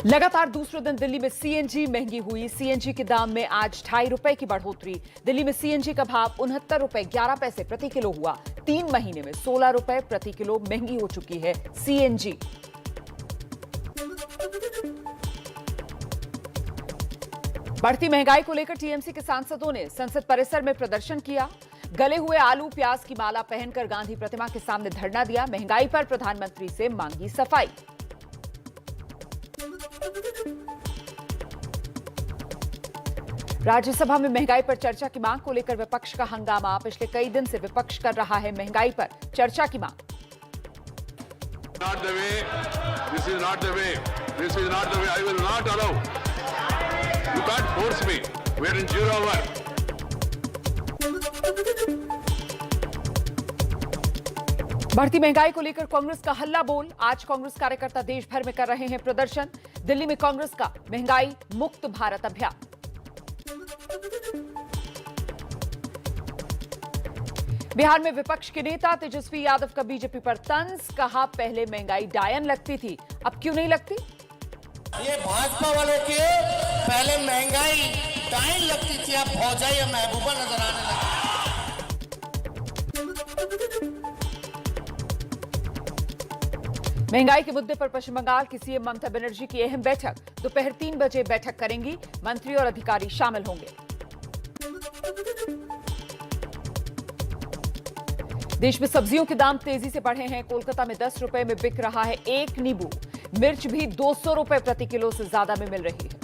लगातार दूसरे दिन दिल्ली में सीएनजी महंगी हुई। सीएनजी के दाम में आज ₹2.5 की बढ़ोतरी। दिल्ली में सीएनजी का भाव ₹69.11 प्रति किलो हुआ। 3 महीने में ₹16 प्रति किलो महंगी हो चुकी है सीएनजी। बढ़ती महंगाई को लेकर टीएमसी के सांसदों ने संसद परिसर में प्रदर्शन किया। गले हुए आलू प्याज की माला पहनकर गांधी प्रतिमा के सामने धरना दिया। महंगाई पर प्रधानमंत्री से मांगी सफाई। राज्यसभा में महंगाई पर चर्चा की मांग को लेकर विपक्ष का हंगामा। पिछले कई दिन से विपक्ष कर रहा है महंगाई पर चर्चा की मांग। बढ़ती महंगाई को लेकर कांग्रेस का हल्ला बोल। आज कांग्रेस कार्यकर्ता देश भर में कर रहे हैं प्रदर्शन। दिल्ली में कांग्रेस का महंगाई मुक्त भारत अभियान। बिहार में विपक्ष के नेता तेजस्वी यादव का बीजेपी पर तंज। कहा पहले महंगाई डायन लगती थी, अब क्यों नहीं लगती। ये भाजपा वालों के पहले महंगाई डायन लगती थी, अब भौजाई या महबूबा नजर आने लगी। महंगाई के मुद्दे पर पश्चिम बंगाल की सीएम ममता बनर्जी की अहम बैठक। दोपहर 3 बजे बैठक करेंगी। मंत्री और अधिकारी शामिल होंगे। देश में सब्जियों के दाम तेजी से बढ़े हैं। कोलकाता में 10 रुपए में बिक रहा है एक नींबू। मिर्च भी 200 रुपए प्रति किलो से ज्यादा में मिल रही है।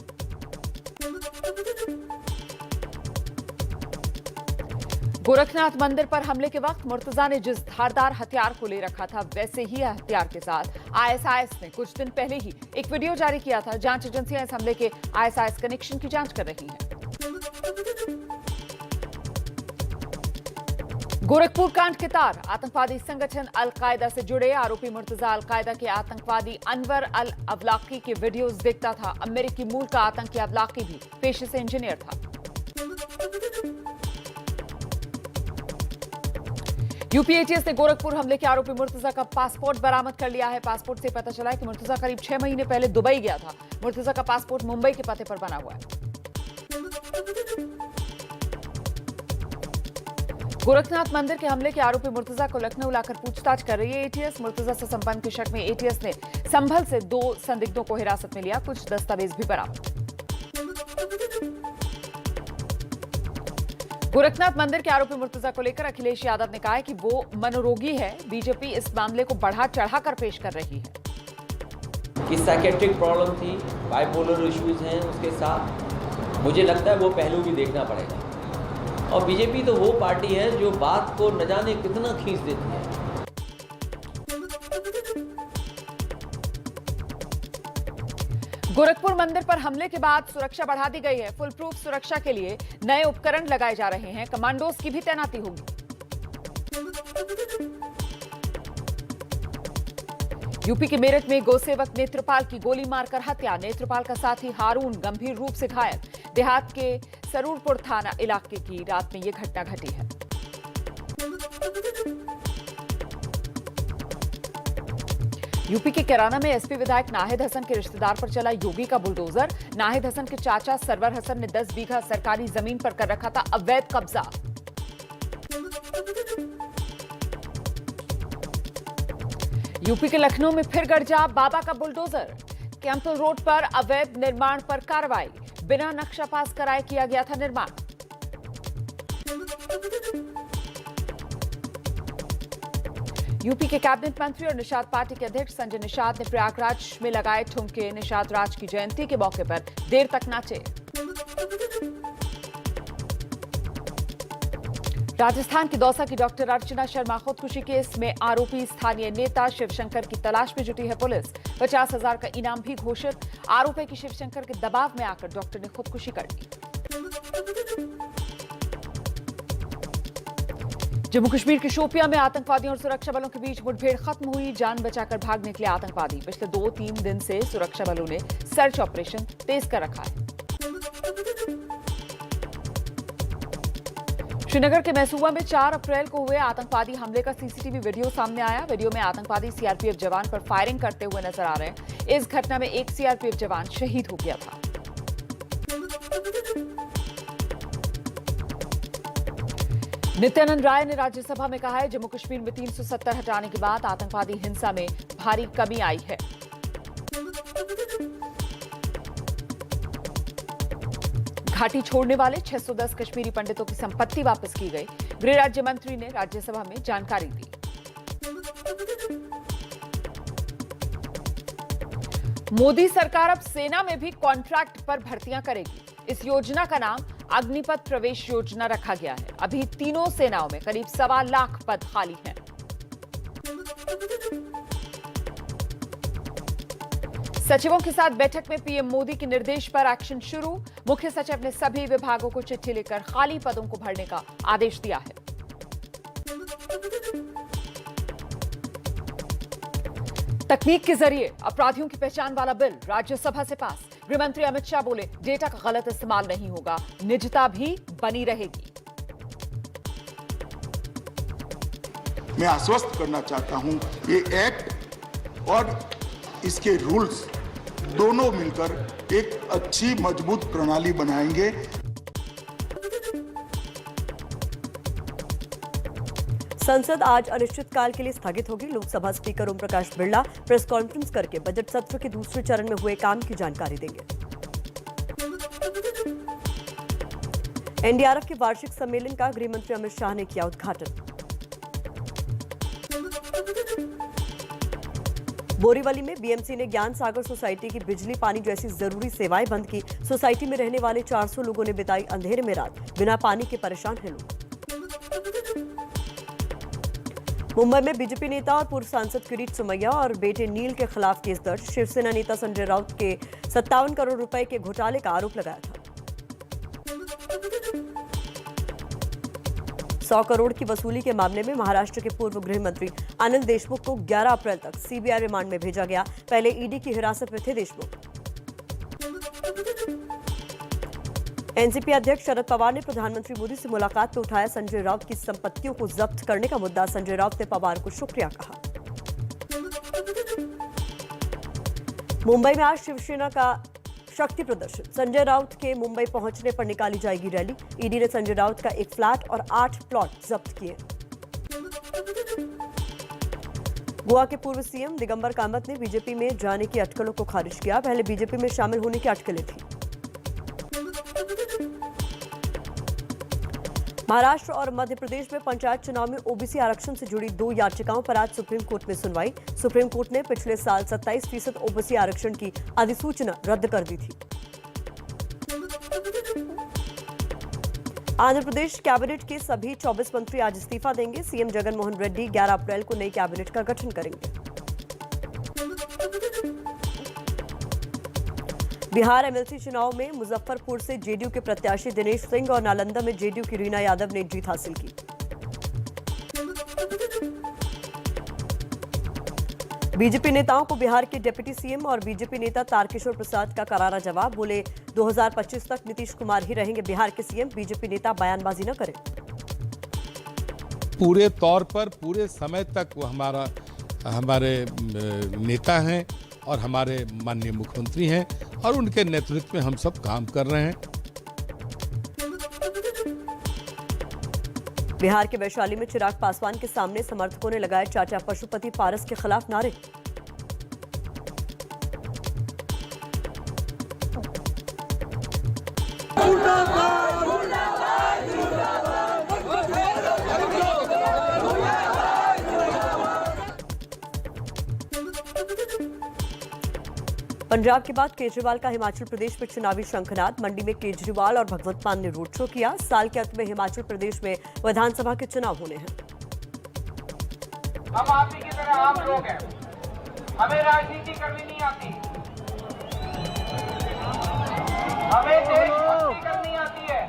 गोरखनाथ मंदिर पर हमले के वक्त मुर्तजा ने जिस धारदार हथियार को ले रखा था, वैसे ही हथियार के साथ आईएसआईएस ने कुछ दिन पहले ही एक वीडियो जारी किया था। जांच एजेंसियां इस हमले के आईएसआईएस कनेक्शन की जांच कर रही हैं। गोरखपुर कांड के तार। आतंकवादी संगठन अल-कायदा से जुड़े आरोपी मुर्तजा अल-कायदा के आतंकवादी अनवर अल अवलाकी के वीडियोज देखता था। अमेरिकी मूल का आतंकी अवलाकी भी पेशे से इंजीनियर था। यूपी एटीएस ने गोरखपुर हमले के आरोपी मुर्तजा का पासपोर्ट बरामद कर लिया है। पासपोर्ट से पता चला है कि मुर्तजा करीब 6 महीने पहले दुबई गया था। मुर्तजा का पासपोर्ट मुंबई के पते पर बना हुआ है। गोरखनाथ मंदिर के हमले के आरोपी मुर्तजा को लखनऊ लाकर पूछताछ कर रही है एटीएस। मुर्तजा से संबंध के शक में एटीएस ने संभल से 2 संदिग्धों को हिरासत में लिया। कुछ दस्तावेज भी बरामद। गोरखनाथ मंदिर के आरोपी मुर्तजा को लेकर अखिलेश यादव ने कहा है कि वो मनोरोगी है। बीजेपी इस मामले को बढ़ा चढ़ाकर पेश कर रही है कि साइकेट्रिक प्रॉब्लम थी, बाइपोलर इश्यूज हैं उसके साथ। मुझे लगता है वो पहलू भी देखना पड़ेगा। और बीजेपी तो वो पार्टी है जो बात को न जाने कितना खींच देती है। गोरखपुर मंदिर पर हमले के बाद सुरक्षा बढ़ा दी गई है। फुल प्रूफ सुरक्षा के लिए नए उपकरण लगाए जा रहे हैं। कमांडोज की भी तैनाती होगी। यूपी के मेरठ में गोसेवक नेत्रपाल की गोली मारकर हत्या। नेत्रपाल का साथी हारून गंभीर रूप से घायल। देहात के सरूरपुर थाना इलाके की रात में यह घटना घटी है। यूपी के कैराना में एसपी विधायक नाहिद हसन के रिश्तेदार पर चला योगी का बुलडोजर। नाहिद हसन के चाचा सरवर हसन ने 10 बीघा सरकारी जमीन पर कर रखा था अवैध कब्जा। यूपी के लखनऊ में फिर गरजा बाबा का बुलडोजर। कैंपल रोड पर अवैध निर्माण पर कार्रवाई। बिना नक्शा पास कराए किया गया था निर्माण। यूपी के कैबिनेट मंत्री और निषाद पार्टी के अध्यक्ष संजय निषाद ने प्रयागराज में लगाए ठुमके। निषाद राज की जयंती के मौके पर देर तक नाचे। राजस्थान के दौसा की डॉक्टर अर्चना शर्मा खुदकुशी केस में आरोपी स्थानीय नेता शिवशंकर की तलाश में जुटी है पुलिस। 50,000 का इनाम भी घोषित। आरोपी की शिवशंकर के दबाव में आकर डॉक्टर ने खुदकुशी कर ली। जम्मू कश्मीर के शोपियां में आतंकवादियों और सुरक्षा बलों के बीच मुठभेड़ खत्म हुई। जान बचाकर भाग निकले आतंकवादी। पिछले 2-3 दिन से सुरक्षा बलों ने सर्च ऑपरेशन तेज कर रखा है। श्रीनगर के मैसूबा में 4 अप्रैल को हुए आतंकवादी हमले का सीसीटीवी वीडियो सामने आया। वीडियो में आतंकवादी सीआरपीएफ जवान पर फायरिंग करते हुए नजर आ रहे हैं। इस घटना में एक सीआरपीएफ जवान शहीद हो गया था। नित्यानंद राय ने राज्यसभा में कहा है, जम्मू कश्मीर में 370 हटाने के बाद आतंकवादी हिंसा में भारी कमी आई है। घाटी छोड़ने वाले 610 कश्मीरी पंडितों की संपत्ति वापस की गई। गृह राज्य मंत्री ने राज्यसभा में जानकारी दी। मोदी सरकार अब सेना में भी कॉन्ट्रैक्ट पर भर्तियां करेगी। इस योजना का नाम अग्निपथ प्रवेश योजना रखा गया है। अभी तीनों सेनाओं में करीब 1.25 लाख पद खाली हैं। सचिवों के साथ बैठक में पीएम मोदी के निर्देश पर एक्शन शुरू। मुख्य सचिव ने सभी विभागों को चिट्ठी लिखकर खाली पदों को भरने का आदेश दिया है। तकनीक के जरिए अपराधियों की पहचान वाला बिल राज्यसभा से पास। गृहमंत्री अमित शाह बोले, डेटा का गलत इस्तेमाल नहीं होगा, निजता भी बनी रहेगी। मैं आश्वस्त करना चाहता हूं, ये एक्ट और इसके रूल्स दोनों मिलकर एक अच्छी मजबूत प्रणाली बनाएंगे। संसद आज अनिश्चितकाल के लिए स्थगित होगी। Lok Sabha speaker Om Prakash Birla press conference करके बजट सत्र के दूसरे चरण में हुए काम की जानकारी देंगे। एनडीआरएफ के वार्षिक सम्मेलन का गृह मंत्री अमित शाह ने किया उद्घाटन। बोरीवली में बीएमसी ने ज्ञान सागर सोसाइटी की बिजली पानी जैसी जरूरी सेवाएं बंद की। सोसाइटी में रहने वाले 400 लोगों ने बिताई अंधेरे में रात। बिना पानी के परेशान हैं लोग। मुंबई में बीजेपी नेता और पूर्व सांसद किरीट सोमैया और बेटे नील के खिलाफ केस दर्ज। शिवसेना नेता संजय राउत के 57 करोड़ रुपए के घोटाले का आरोप लगाया था। 100 करोड़ की वसूली के मामले में महाराष्ट्र के पूर्व गृह मंत्री अनिल देशमुख को 11 अप्रैल तक सीबीआई रिमांड में भेजा गया। पहले ईडी की हिरासत में थे देशमुख। एनसीपी अध्यक्ष शरद पवार ने प्रधानमंत्री मोदी से मुलाकात में उठाया संजय राउत की संपत्तियों को जब्त करने का मुद्दा। संजय राउत ने पवार को शुक्रिया कहा। मुंबई में आज शिवसेना का शक्ति प्रदर्शन। संजय राउत के मुंबई पहुंचने पर निकाली जाएगी रैली। ईडी ने संजय राउत का एक फ्लैट और 8 प्लॉट जब्त किए। गोवा के पूर्व सीएम दिगंबर कामत ने बीजेपी में जाने की अटकलों को खारिज किया। पहले बीजेपी में शामिल होने की अटकलें थी। महाराष्ट्र और मध्य प्रदेश में पंचायत चुनाव में ओबीसी आरक्षण से जुड़ी 2 याचिकाओं पर आज सुप्रीम कोर्ट में सुनवाई। सुप्रीम कोर्ट ने पिछले साल 27% ओबीसी आरक्षण की अधिसूचना रद्द कर दी थी। आंध्र प्रदेश कैबिनेट के सभी 24 मंत्री आज इस्तीफा देंगे। सीएम जगन मोहन रेड्डी 11 अप्रैल को नई कैबिनेट का गठन करेंगे। बिहार एमएलसी चुनाव में मुजफ्फरपुर से जेडीयू के प्रत्याशी दिनेश सिंह और नालंदा में जेडीयू की रीना यादव ने जीत हासिल की। बीजेपी नेताओं को बिहार के डिप्टी सीएम और बीजेपी नेता तारकिशोर प्रसाद का करारा जवाब। बोले, 2025 तक नीतीश कुमार ही रहेंगे बिहार के सीएम। बीजेपी नेता बयानबाजी न करें। पूरे तौर पर पूरे समय तक वो हमारे नेता हैं और हमारे माननीय मुख्यमंत्री हैं और उनके नेतृत्व में हम सब काम कर रहे हैं। बिहार के वैशाली में चिराग पासवान के सामने समर्थकों ने लगाए चाचा पशुपति पारस के खिलाफ नारे। पंजाब के बाद केजरीवाल का हिमाचल प्रदेश में चुनावी शंखनाद। मंडी में केजरीवाल और भगवंत मान ने रोड शो किया। साल के अंत में हिमाचल प्रदेश में विधानसभा के चुनाव होने हैं। हम आप ही की तरह आम लोग हैं, हमें राजनीति करनी नहीं आती, हमें देशभक्ति करनी आती है।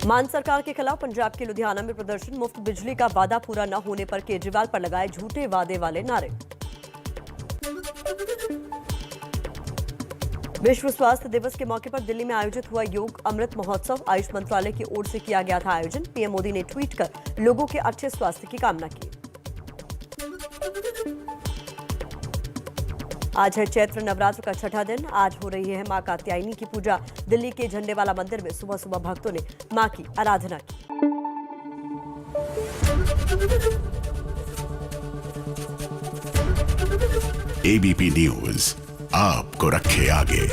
मान सरकार के खिलाफ पंजाब के लुधियाना में प्रदर्शन। मुफ्त बिजली का वादा पूरा न होने पर केजरीवाल पर लगाए झूठे वादे वाले नारे। विश्व स्वास्थ्य दिवस के मौके पर दिल्ली में आयोजित हुआ योग अमृत महोत्सव। आयुष मंत्रालय की ओर से किया गया था आयोजन। पीएम मोदी ने ट्वीट कर लोगों के अच्छे स्वास्थ्य की कामना की। आज है चैत्र नवरात्र का छठा दिन। आज हो रही है मां कात्यायनी की पूजा। दिल्ली के झंडेवाला मंदिर में सुबह सुबह भक्तों ने मां की आराधना की। एबीपी न्यूज आपको रखे आगे।